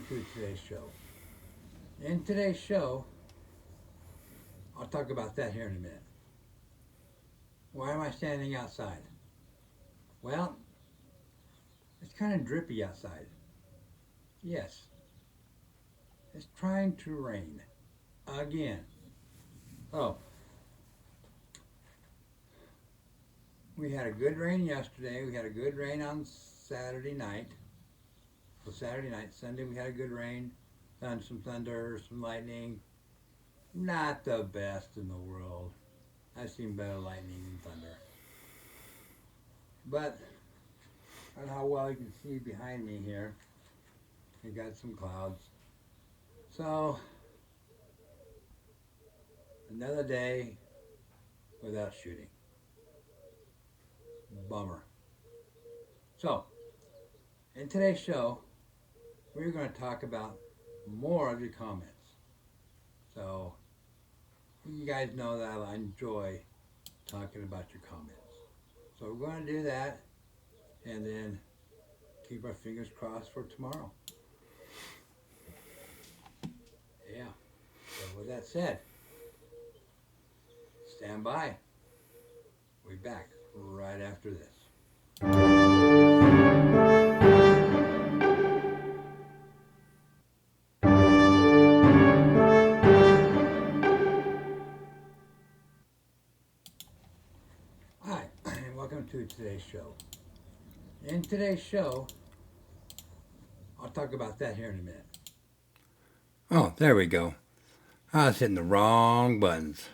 to today's show. In today's show, I'll talk about that here in a minute. Why am I standing outside? Well, it's kind of drippy outside. Yes, it's trying to rain again. Oh, we had a good rain yesterday. We had a good rain on Saturday night. So Saturday night, Sunday we had a good rain. Some thunder, some lightning. Not the best in the world. I've seen better lightning than thunder. But I don't know how well you can see behind me here. We got some clouds. So another day without shooting. Bummer. So in today's show, we're going to talk about more of your comments. So you guys know that I enjoy talking about your comments. So we're going to do that and then keep our fingers crossed for tomorrow. Yeah. So with that said, stand by. We'll be back right after this. Hi, and welcome to today's show. In today's show, I'll talk about that here in a minute. Oh, there we go. I was hitting the wrong buttons.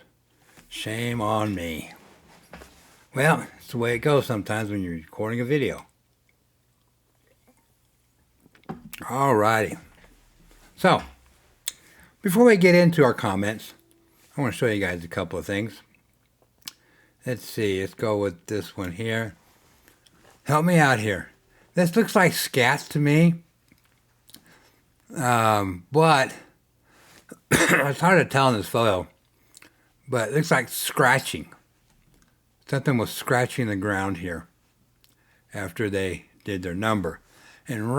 Shame on me. Well, it's the way it goes sometimes when you're recording a video. Alrighty. So, before we get into our comments, I want to show you guys a couple of things. Let's see, let's go with this one here. Help me out here. This looks like scat to me. But it's hard to tell in this photo. But it looks like scratching. Something was scratching the ground here after they did their number. And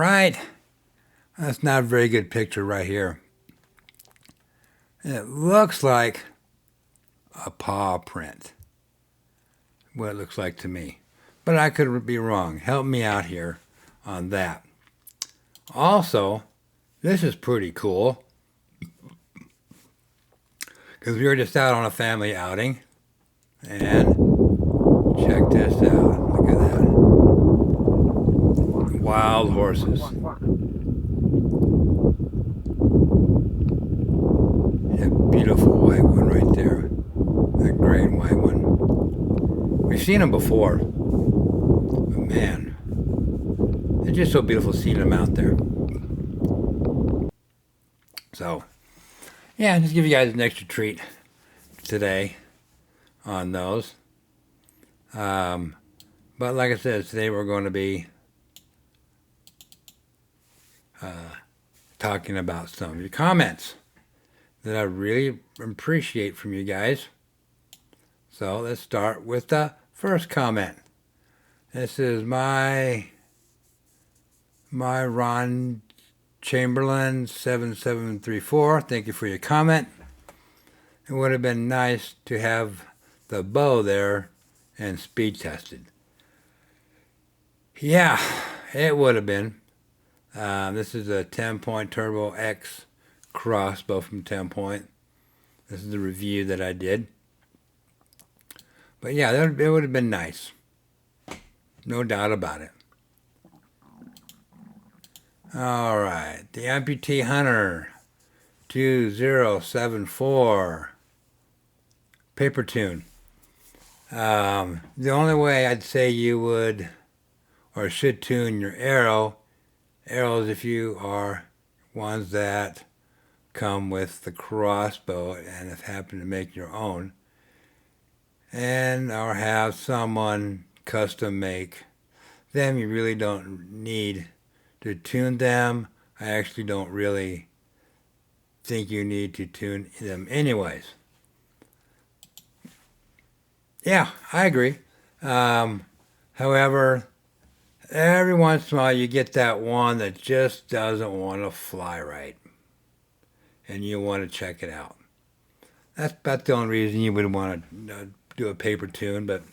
that's not a very good picture right here. It looks like a paw print. What it looks like to me. But I could be wrong. Help me out here on that. Also, this is pretty cool. Because we were just out on a family outing. And check this out. Look at that. Wild horses. A beautiful white one right there. That gray and white one. We've seen them before. But man, it's just so beautiful seeing them out there. So, yeah, just give you guys an extra treat today on those. But like I said, today we're going to be talking about some of your comments that I really appreciate from you guys. So let's start with the first comment. This is my Ron Chamberlain 7734. Thank you for your comment. It would have been nice to have the bow there and speed tested. Yeah, it would have been. This is a 10-point Turbo X crossbow from 10 Point. This is the review that I did. But yeah, it would have been nice. No doubt about it. All right, the Amputee Hunter 2074 paper tune. The only way I'd say you would or should tune your arrows if you are ones that come with the crossbow and have happened to make your own, and or have someone custom make them. You really don't need to tune them. I actually don't really think you need to tune them anyways. Yeah, I agree. However, Every once in a while you get that one that just doesn't want to fly right, and you want to check it out. That's about the only reason you would want to do a paper tune, but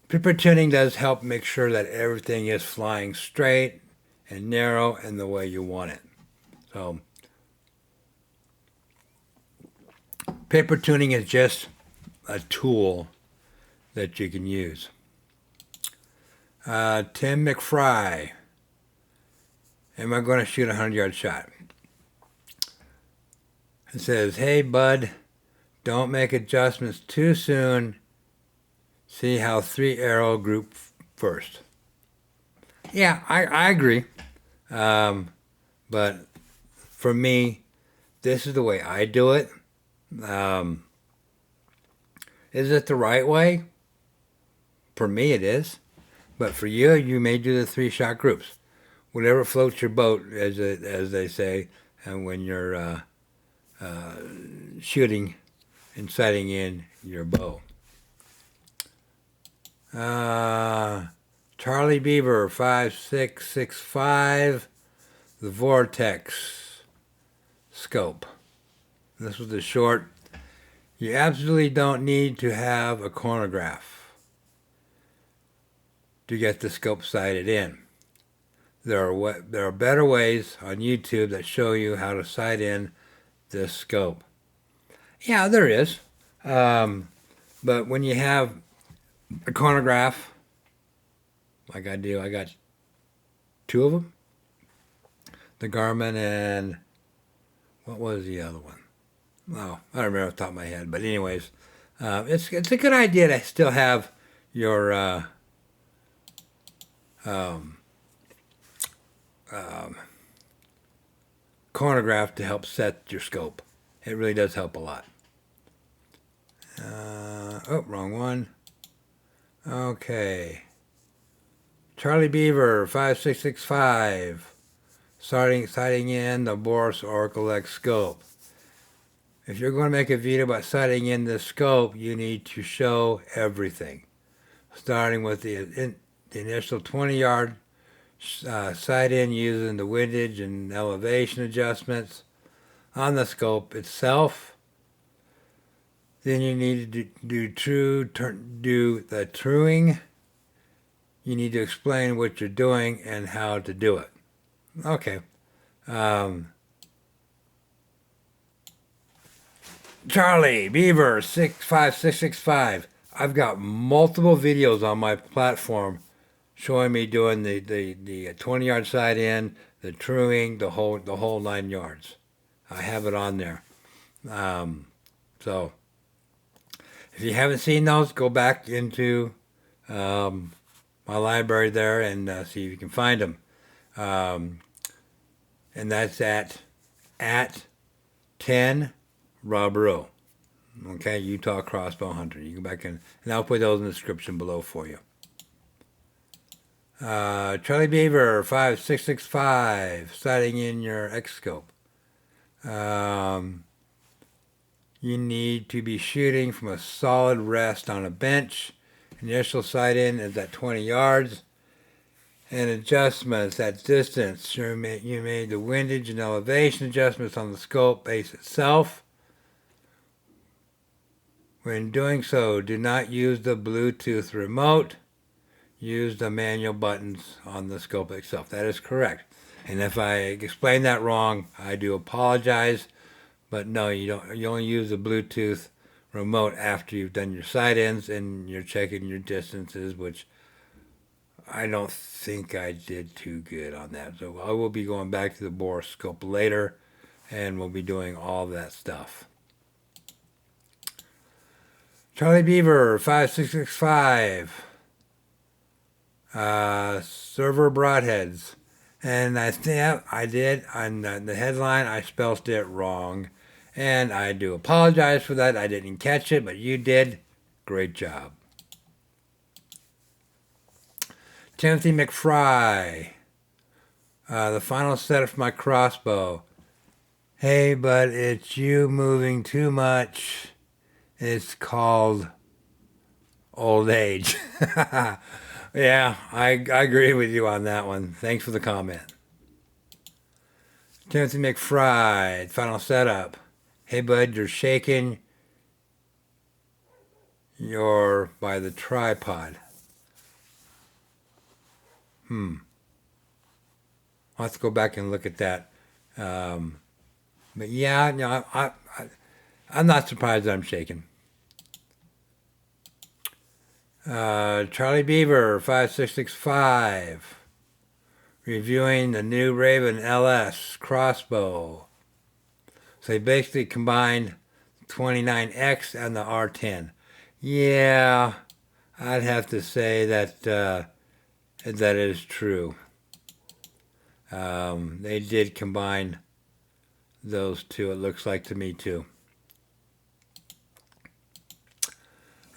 paper tuning does help make sure that everything is flying straight and narrow and the way you want it. So paper tuning is just a tool that you can use. Tim McFry. Am I going to shoot a 100-yard shot? It says, hey, bud, don't make adjustments too soon. See how 3-arrow group first. Yeah, I agree. But for me, this is the way I do it. Is it the right way? For me, it is. But for you, you may do the 3-shot groups. Whatever floats your boat, as they say, and when you're shooting and sighting in your bow. Charlie Beaver 5665, the Vortex scope. This was the short. You absolutely don't need to have a chronograph to get the scope sighted in. There are better ways on YouTube that show you how to sight in this scope. Yeah, there is. But when you have a chronograph, like I do, I got 2 of them. The Garmin and what was the other one? Oh, I don't remember off the top of my head. But anyways, it's a good idea to still have your chronograph to help set your scope. It really does help a lot. Oh, wrong one. Okay. Charlie Beaver 5665, sighting in the Boris Oracle X scope. If you're going to make a video about sighting in the scope, you need to show everything, starting with the initial 20-yard sight in using the windage and elevation adjustments on the scope itself. Then you need to do the truing. You need to explain what you're doing and how to do it. Okay. Charlie Beaver 65665. I've got multiple videos on my platform showing me doing the 20-yard sight in, the truing, the whole 9 yards. I have it on there. So if you haven't seen those, go back into my library there and see if you can find them. And that's at 10 Rob Rowe. Okay, Utah Crossbow Hunter. You go back and I'll put those in the description below for you. Charlie Beaver 5665, sighting in your X scope. You need to be shooting from a solid rest on a bench. Initial sight in is at 20 yards. And adjustments at distance. You made the windage and elevation adjustments on the scope base itself. When doing so, do not use the Bluetooth remote. Use the manual buttons on the scope itself. That is correct. And if I explained that wrong, I do apologize. But no, you don't. You only use the Bluetooth remote after you've done your sight-ins and you're checking your distances, which I don't think I did too good on that. So I will be going back to the borescope later, and we'll be doing all that stuff. Charlie Beaver 5665. Server broadheads. And I think I did on the headline. I spelled it wrong, and I do apologize for that. I didn't catch it, but you did. Great job. Timothy McFry. The final setup for my crossbow. Hey, but it's you moving too much. It's called old age. Yeah, I agree with you on that one. Thanks for the comment. Timothy McFry, final setup. Hey, bud, you're shaking. You're by the tripod. I'll have to go back and look at that. Um, but yeah, no, I'm not surprised that I'm shaking. Charlie Beaver, 5665. Reviewing the new Raven LS Crossbow. So they basically combined 29X and the R10. Yeah, I'd have to say that that is true. They did combine those two, it looks like to me too.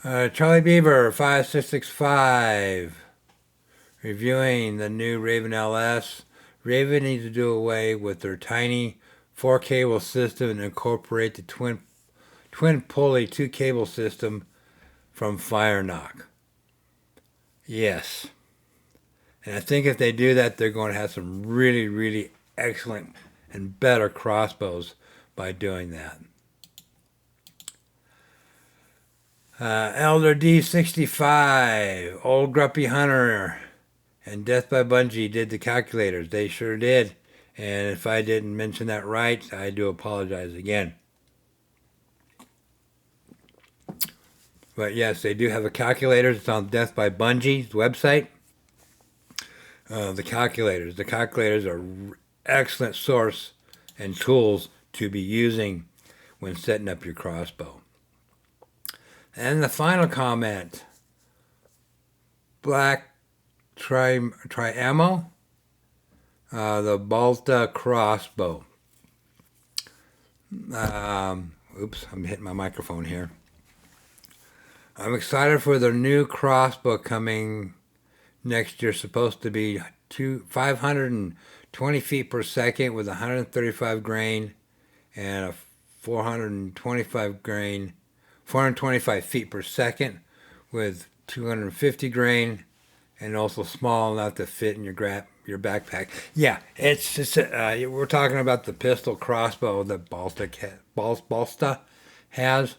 Charlie Beaver, 5665. Reviewing the new Raven LS. Raven needs to do away with their tiny 4-cable system and incorporate the twin pulley 2-cable system from Firenock. Yes. And I think if they do that, they're going to have some really, really excellent and better crossbows by doing that. Elder D65, Old Grumpy Hunter, and Death by Bungie did the calculators. They sure did. And if I didn't mention that right, I do apologize again. But yes, they do have a calculator. It's on Death by Bungie's website. The calculators. The calculators are excellent source and tools to be using when setting up your crossbow. And the final comment. Black Tri-Ammo. The Balta crossbow. Oops, I'm hitting my microphone here. I'm excited for their new crossbow coming next year. Supposed to be 520 feet per second with 135 grain and a 425 feet per second with 250 grain, and also small enough to fit in your backpack. Yeah, it's just we're talking about the pistol crossbow that Balsta has.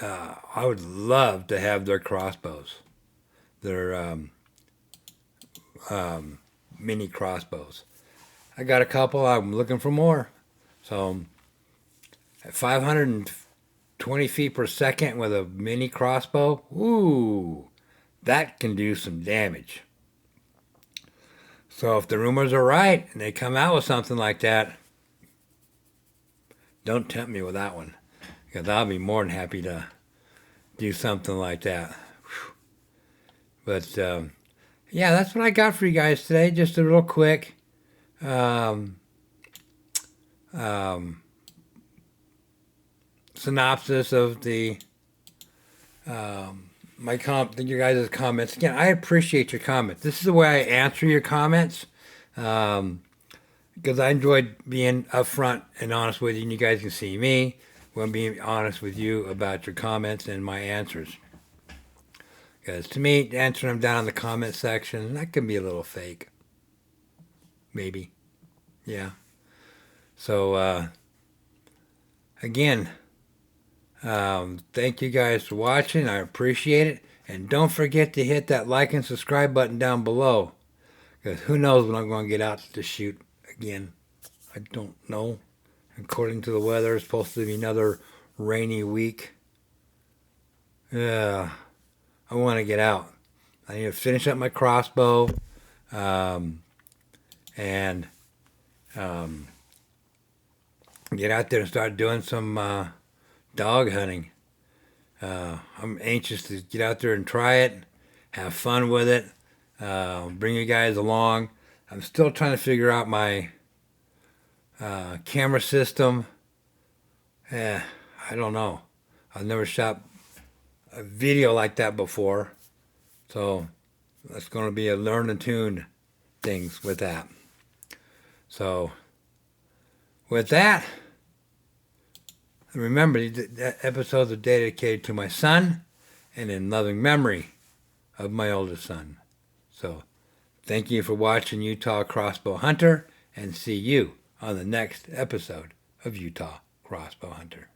I would love to have their crossbows, their mini crossbows. I got a couple. I'm looking for more. So at 520 feet per second with a mini crossbow, ooh, that can do some damage. So if the rumors are right and they come out with something like that, don't tempt me with that one, because I'll be more than happy to do something like that. But yeah, that's what I got for you guys today. Just a real quick synopsis of the your guys' comments. Again, I appreciate your comments. This is the way I answer your comments, because I enjoyed being upfront and honest with you, and you guys can see me when being honest with you about your comments and my answers. Because to me, answering them down in the comment section, that can be a little fake. Maybe. Yeah. So, again, thank you guys for watching. I appreciate it. And don't forget to hit that like and subscribe button down below. Because who knows when I'm going to get out to shoot again. I don't know. According to the weather, it's supposed to be another rainy week. Yeah, I want to get out. I need to finish up my crossbow, and get out there and start doing some dog hunting. I'm anxious to get out there and try it, have fun with it, bring you guys along. I'm still trying to figure out my camera system. I don't know. I've never shot a video like that before, so that's going to be a learn and tune things with that. So with that, remember, the episodes are dedicated to my son and in loving memory of my oldest son. So thank you for watching Utah Crossbow Hunter, and see you on the next episode of Utah Crossbow Hunter.